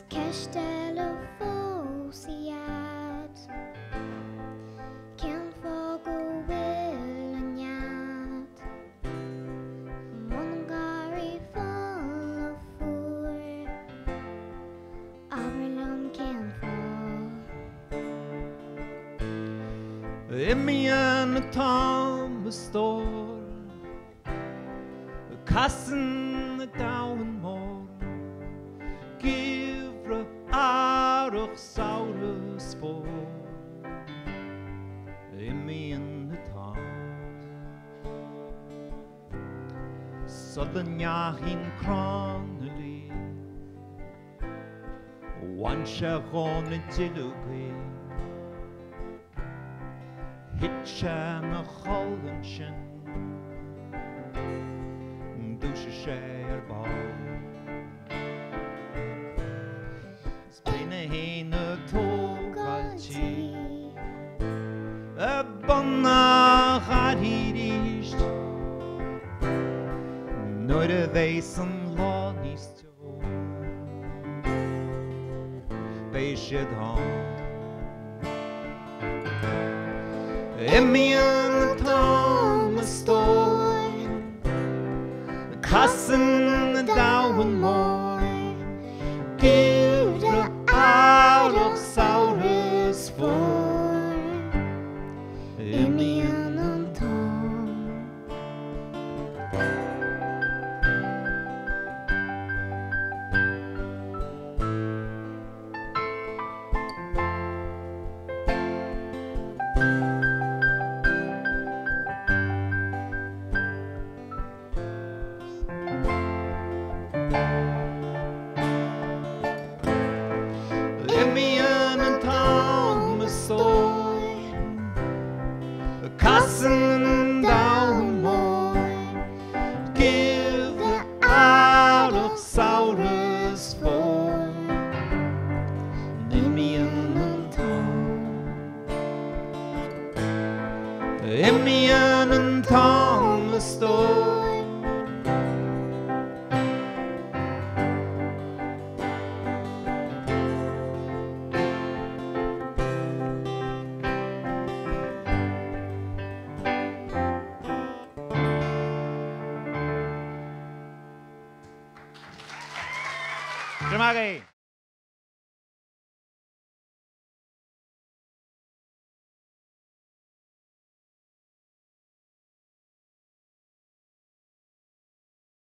Castelo fósiad Cén fógó wilaniad Mongari fall of fuor Aberlon cén fó Imíonn tAm stór Casan dahan mór Gifre arach saurus fór Imíonn tAm Sodlanjachin cronali Wansha gon dilugui Hitcha na cholgan sin Dúise sé ball Spéine héine tógáiltí A bonna charíist Nuair a bhéis an lá níos teo Béis siad Imíonn tAm stór Casan dahan mór Gifre arach saurus fór Imíonn tAm Imíonn tAm stór Casan dahan mór Gifre arach saurus fór Imíonn tAm Imíonn tAm stór Gugalaí.